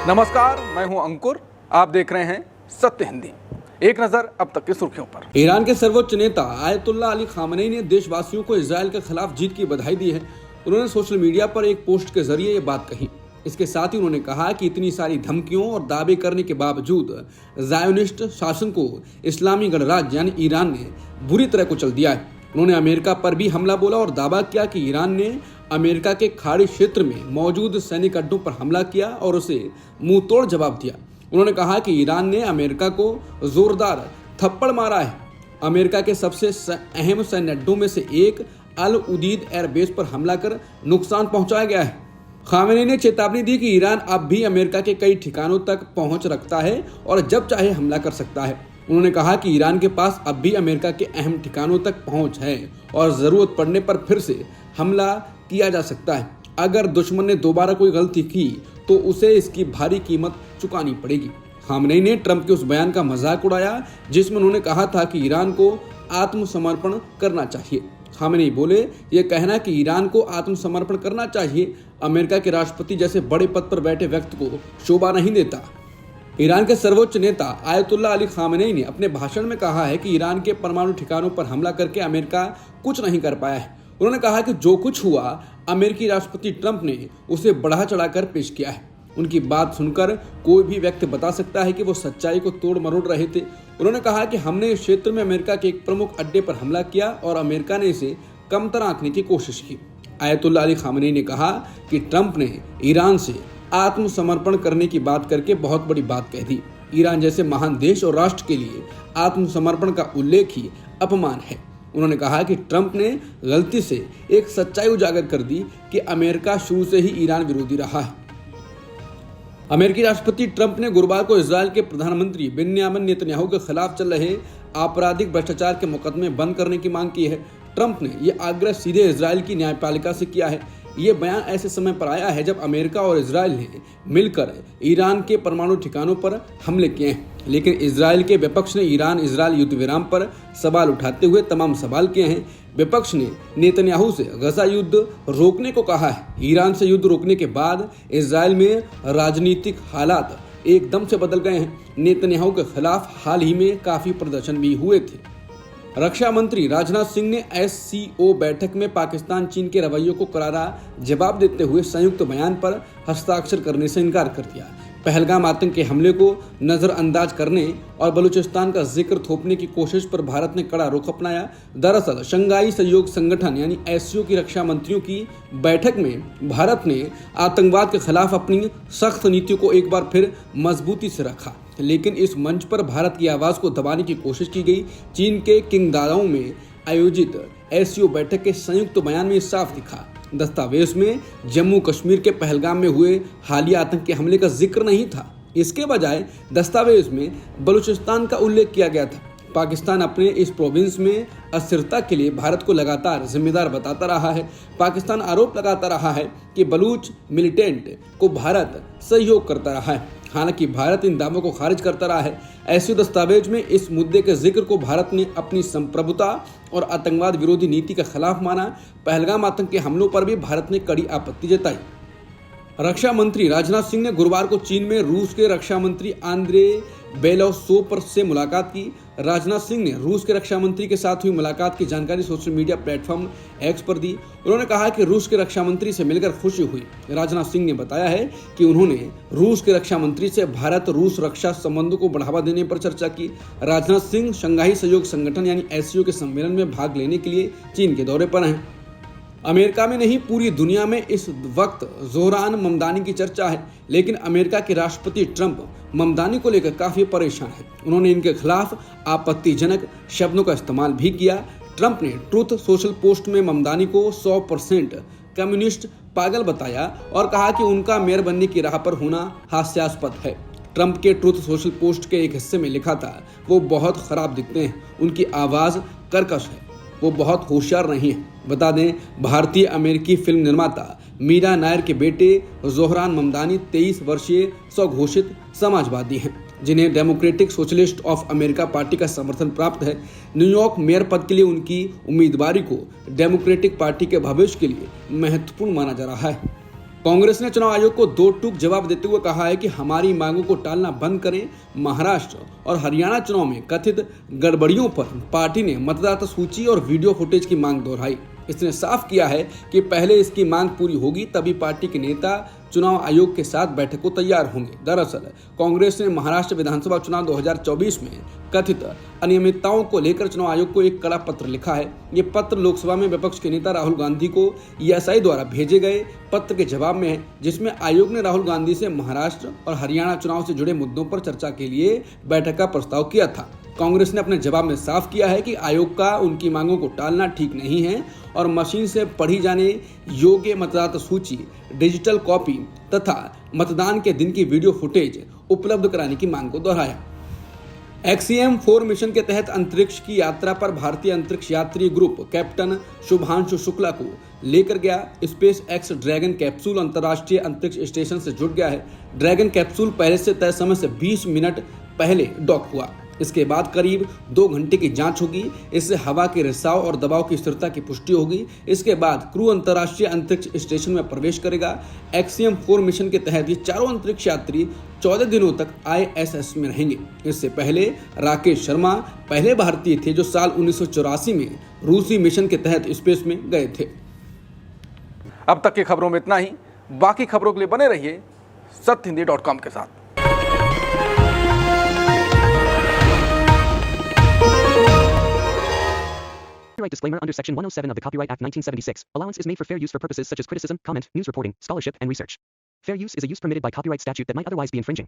नमस्कार, मैं हूं अंकुर। आप देख रहे हैं सत्य हिंदी। एक नजर अब तक की सुर्खियों पर। ईरान के सर्वोच्च नेता आयतुल्लाह अली खामेनी ने देशवासियों को इजरायल के खिलाफ जीत की बधाई दी है। उन्होंने सोशल मीडिया पर एक पोस्ट के जरिए ये बात कही। इसके साथ ही उन्होंने कहा कि इतनी सारी धमकियों और दावे करने के बावजूद जायोनिस्ट शासन को इस्लामी गणराज्य यानी ईरान ने बुरी तरह कुचल दिया है। उन्होंने अमेरिका पर भी हमला बोला और दावा किया कि ईरान ने अमेरिका के खाड़ी क्षेत्र में मौजूद सैनिक अड्डों पर हमला किया और उसे मुंहतोड़ जवाब दिया। उन्होंने कहा कि ईरान ने अमेरिका को जोरदार थप्पड़ मारा है। अमेरिका के सबसे अहम सैन्य अड्डों में से एक अल उदीद एयरबेस पर हमला कर नुकसान पहुंचाया गया है। खामेनी ने चेतावनी दी कि ईरान अब भी अमेरिका के कई ठिकानों तक पहुंच रखता है और जब चाहे हमला कर सकता है। उन्होंने कहा कि ईरान के पास अब भी अमेरिका के अहम ठिकानों तक पहुंच है और जरूरत पड़ने पर फिर से हमला किया जा सकता है। अगर दुश्मन ने दोबारा कोई गलती की तो उसे इसकी भारी कीमत चुकानी पड़ेगी। खामेनी ने ट्रंप के उस बयान का मजाक उड़ाया जिसमें उन्होंने कहा था कि ईरान को आत्मसमर्पण करना चाहिए। खामेनी बोले, ये कहना कि ईरान को आत्मसमर्पण करना चाहिए अमेरिका के राष्ट्रपति जैसे बड़े पद पर बैठे व्यक्ति को शोभा नहीं देता। ईरान के सर्वोच्च नेता आयतुल्लाह अली खामेनी ने अपने भाषण में कहा है कि ईरान के परमाणु ठिकानों पर हमला करके अमेरिका कुछ नहीं कर पाया है। उन्होंने कहा कि जो कुछ हुआ अमेरिकी राष्ट्रपति ट्रंप ने उसे बढ़ा चढ़ाकर पेश किया है। उनकी बात सुनकर कोई भी व्यक्ति बता सकता है कि वो सच्चाई को तोड़ मरोड़ रहे थे। उन्होंने कहा कि हमने इस क्षेत्र में अमेरिका के एक प्रमुख अड्डे पर हमला किया और अमेरिका ने इसे कमतर आंकने की कोशिश की। आयतुल्लाह अली खामेनी ने कहा कि ट्रंप ने ईरान से आत्मसमर्पण करने की बात करके बहुत बड़ी बात कह दी। ईरान जैसे महान देश और राष्ट्र के लिए आत्मसमर्पण का उल्लेख ही अपमान है। उन्होंने कहा कि ट्रंप ने गलती से एक सच्चाई उजागर कर दी कि अमेरिका शुरू से ही ईरान विरोधी रहा है। अमेरिकी राष्ट्रपति ट्रंप ने गुरुवार को इजरायल के प्रधानमंत्री बेंजामिन नेतन्याहू के खिलाफ चल रहे आपराधिक भ्रष्टाचार के मुकदमे बंद करने की मांग की है। ट्रंप ने यह आग्रह सीधे इजरायल की न्यायपालिका से किया है। ये बयान ऐसे समय पर आया है जब अमेरिका और इजरायल ने मिलकर ईरान के परमाणु ठिकानों पर हमले किए हैं। लेकिन इजरायल के विपक्ष ने ईरान इजरायल युद्ध विराम पर सवाल उठाते हुए तमाम सवाल किए हैं। विपक्ष ने नेतन्याहू से गजा युद्ध रोकने को कहा है। ईरान से युद्ध रोकने के बाद इजरायल में राजनीतिक हालात एकदम से बदल गए हैं। नेतन्याहू के खिलाफ हाल ही में काफी प्रदर्शन भी हुए थे। रक्षा मंत्री राजनाथ सिंह ने SCO बैठक में पाकिस्तान चीन के रवैये को करारा जवाब देते हुए संयुक्त बयान पर हस्ताक्षर करने से इनकार कर दिया। पहलगाम आतंक के हमले को नजरअंदाज करने और बलूचिस्तान का जिक्र थोपने की कोशिश पर भारत ने कड़ा रुख अपनाया। दरअसल शंघाई सहयोग संगठन यानी SCO की रक्षा मंत्रियों की बैठक में भारत ने आतंकवाद के खिलाफ अपनी सख्त नीतियों को एक बार फिर मजबूती से रखा, लेकिन इस मंच पर भारत की आवाज को दबाने की कोशिश की गई। चीन के किंगदाओ में आयोजित SCO बैठक के संयुक्त बयान में साफ दिखा। दस्तावेज में जम्मू कश्मीर के पहलगाम में हुए हालिया आतंक के हमले का जिक्र नहीं था। इसके बजाय दस्तावेज में बलूचिस्तान का उल्लेख किया गया था। पाकिस्तान अपने इस प्रोविंस में अस्थिरता के लिए भारत को लगातार जिम्मेदार बताता रहा है। पाकिस्तान आरोप लगाता रहा है कि बलूच मिलिटेंट को भारत सहयोग करता रहा है। हालांकि भारत इन दावों को खारिज करता रहा है। ऐसे दस्तावेज में इस मुद्दे के जिक्र को भारत ने अपनी संप्रभुता और आतंकवाद विरोधी नीति के खिलाफ माना। पहलगाम आतंक के हमलों पर भी भारत ने कड़ी आपत्ति जताई। रक्षा मंत्री राजनाथ सिंह ने गुरुवार को चीन में रूस के रक्षा मंत्री आंद्रे बेलोसोव से मुलाकात की। राजनाथ सिंह ने रूस के रक्षा मंत्री के साथ हुई मुलाकात की जानकारी सोशल मीडिया प्लेटफॉर्म X पर दी। उन्होंने कहा कि रूस के रक्षा मंत्री से मिलकर खुशी हुई। राजनाथ सिंह ने बताया है कि उन्होंने रूस के रक्षा मंत्री से भारत रूस रक्षा संबंधों को बढ़ावा देने पर चर्चा की। राजनाथ सिंह शंघाई सहयोग संगठन यानी SCO के सम्मेलन में भाग लेने के लिए चीन के दौरे पर हैं। अमेरिका में नहीं, पूरी दुनिया में इस वक्त जोहरान ममदानी की चर्चा है, लेकिन अमेरिका के राष्ट्रपति ट्रंप ममदानी को लेकर काफी परेशान हैं। उन्होंने इनके खिलाफ आपत्तिजनक शब्दों का इस्तेमाल भी किया। ट्रंप ने ट्रूथ सोशल पोस्ट में ममदानी को 100% कम्युनिस्ट पागल बताया और कहा कि उनका मेयर बनने की राह पर होना हास्यास्पद है। ट्रंप के ट्रूथ सोशल पोस्ट के एक हिस्से में लिखा था, वो बहुत खराब दिखते हैं, उनकी आवाज कर्कश है, वो बहुत होशियार नहीं है। बता दें, भारतीय अमेरिकी फिल्म निर्माता मीरा नायर के बेटे जोहरान ममदानी 23 वर्षीय स्वघोषित समाजवादी हैं, जिन्हें democratic socialist of America party का समर्थन प्राप्त है। न्यूयॉर्क मेयर पद के लिए उनकी उम्मीदवारी को डेमोक्रेटिक पार्टी के भविष्य के लिए महत्वपूर्ण माना जा रहा है। कांग्रेस ने चुनाव आयोग को दो टूक जवाब देते हुए कहा है कि हमारी मांगों को टालना बंद करें। महाराष्ट्र और हरियाणा चुनाव में कथित गड़बड़ियों पर पार्टी ने मतदाता सूची और वीडियो फुटेज की मांग दोहराई। इसने साफ किया है कि पहले इसकी मांग पूरी होगी, तभी पार्टी के नेता चुनाव आयोग के साथ बैठक को तैयार होंगे। दरअसल कांग्रेस ने महाराष्ट्र विधानसभा चुनाव 2024 में कथित अनियमितताओं को लेकर चुनाव आयोग को एक कड़ा पत्र लिखा है। ये पत्र लोकसभा में विपक्ष के नेता राहुल गांधी को ईएसआई द्वारा भेजे गए पत्र के जवाब में है, जिसमें आयोग ने राहुल गांधी से महाराष्ट्र और हरियाणा चुनाव से जुड़े मुद्दों पर चर्चा के लिए बैठक का प्रस्ताव किया था। कांग्रेस ने अपने जवाब में साफ किया है कि आयोग का उनकी मांगों को टालना ठीक नहीं है और मशीन से पढ़ी जाने योग्य मतदाता सूची, डिजिटल कॉपी तथा मतदान के दिन की वीडियो फुटेज उपलब्ध कराने की मांग को दोहराया। XCM-4 मिशन के तहत अंतरिक्ष की यात्रा पर भारतीय अंतरिक्ष यात्री ग्रुप कैप्टन शुभांशु शुक्ला को लेकर गया स्पेस एक्स ड्रैगन कैप्सूल अंतर्राष्ट्रीय अंतरिक्ष स्टेशन से जुड़ गया है। ड्रैगन कैप्सूल पहले से तय समय से 20 मिनट पहले डॉक हुआ। इसके बाद करीब 2 घंटे की जांच होगी। इससे हवा के रिसाव और दबाव की स्थिरता की पुष्टि होगी। इसके बाद क्रू अंतर्राष्ट्रीय अंतरिक्ष स्टेशन में प्रवेश करेगा। XCM-4 मिशन के तहत ये चारों अंतरिक्ष यात्री 14 दिनों तक ISS में रहेंगे। इससे पहले राकेश शर्मा पहले भारतीय थे जो साल 1984 में रूसी मिशन के तहत स्पेस में गए थे। अब तक की खबरों में इतना ही। बाकी खबरों के लिए बने रहिए सत्यहिंदी.com के साथ। Copyright disclaimer under Section 107 of the Copyright Act 1976. Allowance is made for fair use for purposes such as criticism, comment, news reporting, scholarship, and research. Fair use is a use permitted by copyright statute that might otherwise be infringing.